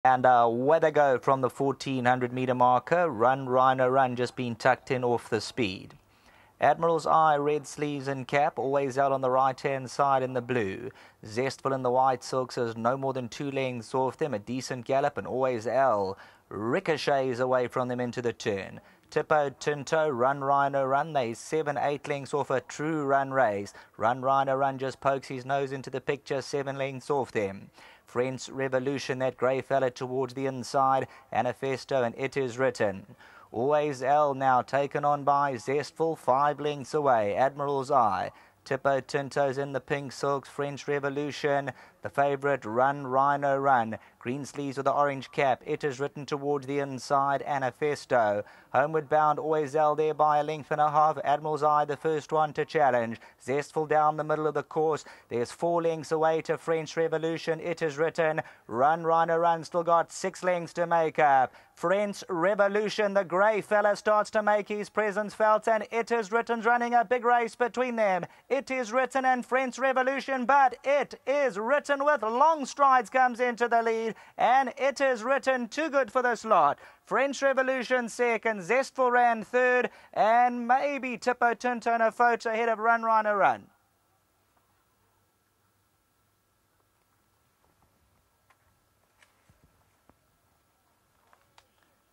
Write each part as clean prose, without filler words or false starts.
And away they go from the 1400-meter marker. Run, Rhino, Run, just been tucked in off the speed. Admiral's Eye, red sleeves and cap, always out on the right-hand side in the blue. Zestful in the white silks is no more than 2 lengths off them, a decent gallop, and Always L ricochets away from them into the turn. Tipo Tinto, Run Rhino Run, they 7-8 lengths off a true run race. Run Rhino Run just pokes his nose into the picture, 7 lengths off them. French Revolution, that grey fella towards the inside, Manifesto, and It Is Written. Always L now taken on by Zestful, 5 lengths away. Admiral's Eye. Tipo Tinto's in the pink silks. French Revolution, the favourite. Run Rhino Run. Green sleeves with the orange cap. It Is Written towards the inside. Manifesto. Homeward bound, Always L there by a length and a half. Admiral's Eye, the first one to challenge. Zestful down the middle of the course. There's 4 lengths away to French Revolution. It Is Written. Run Rhino Run still got 6 lengths to make up. French Revolution, the grey fella, starts to make his presence felt, and It Is Written's running a big race between them. It Is Written and French Revolution, but It Is Written with long strides comes into the lead, and It Is Written too good for this lot. French Revolution second, Zestful ran third, and maybe Tipo Tinto and a photo ahead of Run Rhino Run.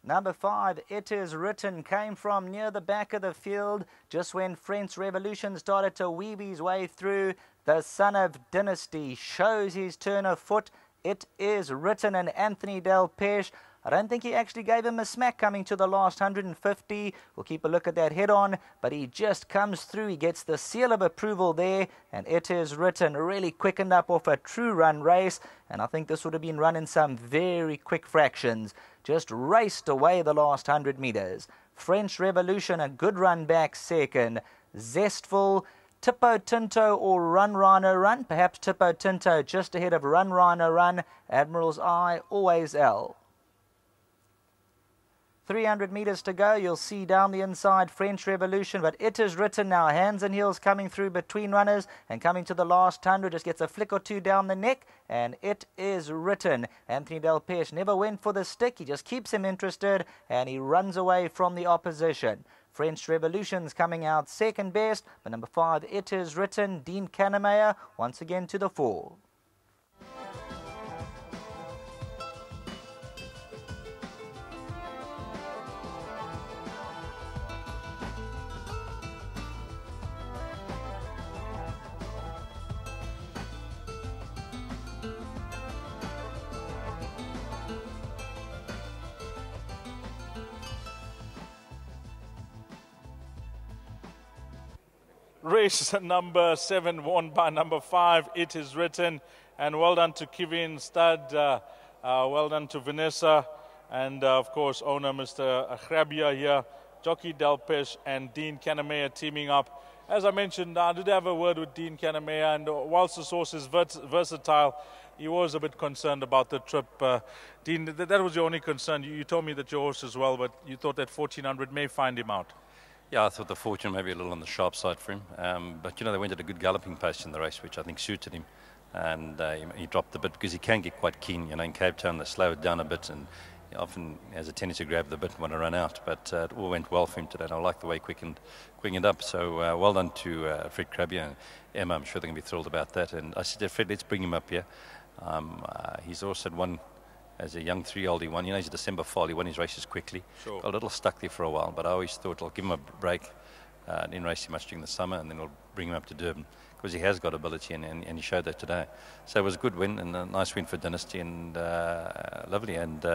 Number 5, It Is Written, came from near the back of the field just when French Revolution started to weave his way through. The son of Dynasty shows his turn of foot. It Is Written and Anthony Del Peche. I don't think he actually gave him a smack coming to the last 150. We'll keep a look at that head on, but he just comes through. He gets the seal of approval there, and It Is Written really quickened up off a true run race, and I think this would have been run in some very quick fractions. Just raced away the last 100 meters. French Revolution, a good run back second. Zestful, Tipo Tinto or Run Rhino Run. Perhaps Tipo Tinto just ahead of Run Rhino Run. Admiral's Eye, Always L. 300 meters to go. You'll see down the inside French Revolution, but It Is Written now, hands and heels coming through between runners, and coming to the last 100, just gets a flick or two down the neck, and It Is Written. Anthony Del Peche never went for the stick. He just keeps him interested, and he runs away from the opposition. French Revolution's coming out second best, but number 5, It Is Written. Dean Kanemayer once again to the fore. Race number 7 won by number 5, It Is Written. And well done to Kevin Stud, well done to Vanessa, and of course owner Mr. Grabia here, jockey Del Peche and Dean Kanemayer teaming up. As I mentioned, I did have a word with Dean Kanemayer, and whilst the horse is versatile, he was a bit concerned about the trip. Dean, that was your only concern. You told me that your horse as well, but you thought that 1400 may find him out. Yeah, I thought the fortune may be a little on the sharp side for him. But, you know, they went at a good galloping pace in the race, which I think suited him. And he dropped a bit because he can get quite keen. You know, in Cape Town, they slow it down a bit, and he often has a tendency to grab the bit and want to run out. But it all went well for him today. And I like the way he quickened up. So well done to Fred Krabbe and Emma. I'm sure they're going to be thrilled about that. And I said, Fred, let's bring him up here. He's also won. As a young 3-year-old, he won. You know, he's a December fall. He won his races quickly. Sure. Got a little stuck there for a while, but I always thought I'll give him a break. Didn't race him much during the summer, and then we'll bring him up to Durban because he has got ability, and he showed that today. So it was a good win and a nice win for Dynasty, and lovely. And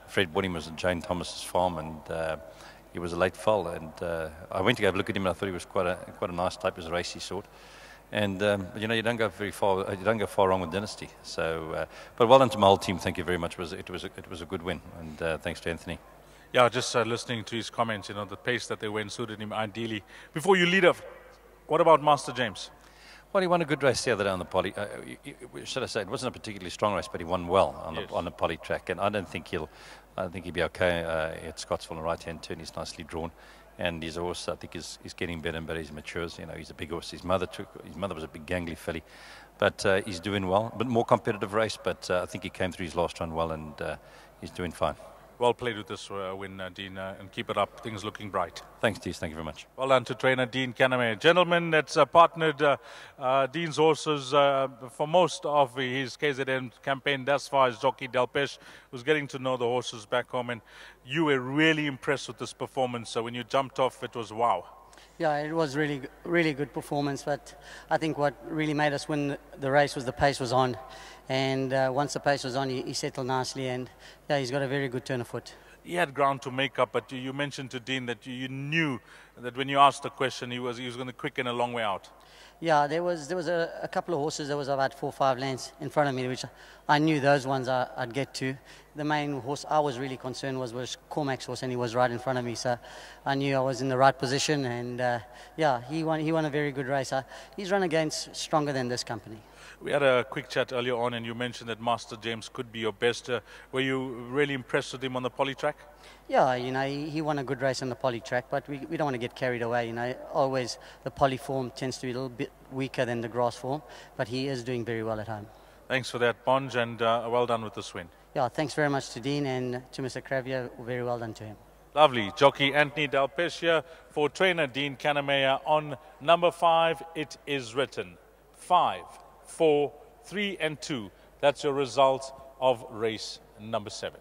Fred bought him was at Jane Thomas's farm, and he was a late foal. And I went to go have a look at him, and I thought he was quite a nice type. It was a racy sort. And you know, you don't go very far. You don't go far wrong with Dynasty. So, but well done to my whole team. Thank you very much. It was a good win, and thanks to Anthony. Yeah, just listening to his comments. You know, the pace that they went suited him ideally. Before you lead up, what about Master James? Well, he won a good race the other day on the poly. Should I say it wasn't a particularly strong race, but he won well on the poly track. And I think he'll be okay at Scottsville on the right-hand turn. He's nicely drawn. And his horse, I think, is getting better and better. He matures. You know, he's a big horse. His mother was a big gangly filly, but he's doing well. A bit more competitive race, but I think he came through his last run well, and he's doing fine. Well played with this win, Dean, and keep it up. Things looking bright. Thanks, Dees. Thank you very much. Well done to trainer Dean Kaname. Gentlemen, that's partnered Dean's horses for most of his KZN campaign thus far is jockey Delpesh, who's getting to know the horses back home. And you were really impressed with this performance. So when you jumped off, it was wow. Yeah, it was really good performance, but I think what really made us win the race was the pace was on. And once the pace was on, he settled nicely, and yeah, he's got a very good turn of foot. He had ground to make up, but you mentioned to Dean that you knew that when you asked the question, he was going to quicken a long way out. Yeah, there was a couple of horses that was about 4 or 5 lengths in front of me, which I knew those ones I'd get to. The main horse I was really concerned was Cormac's horse, and he was right in front of me, so I knew I was in the right position. And yeah, he won a very good race. He's run against stronger than this company. We had a quick chat earlier on, and you mentioned that Master James could be your best. Were you really impressed with him on the poly track? Yeah, you know, he won a good race on the poly track, but we don't want to get carried away. You know, always the poly form tends to be a little bit weaker than the grass form, but he is doing very well at home. Thanks for that, Bonge, and well done with this win. Yeah, thanks very much to Dean and to Mr. Cravier. Very well done to him. Lovely. Jockey Anthony Delpesh here for trainer Dean Kaname on number 5. It is written 5, 4, 3 and 2. That's your result of race number 7.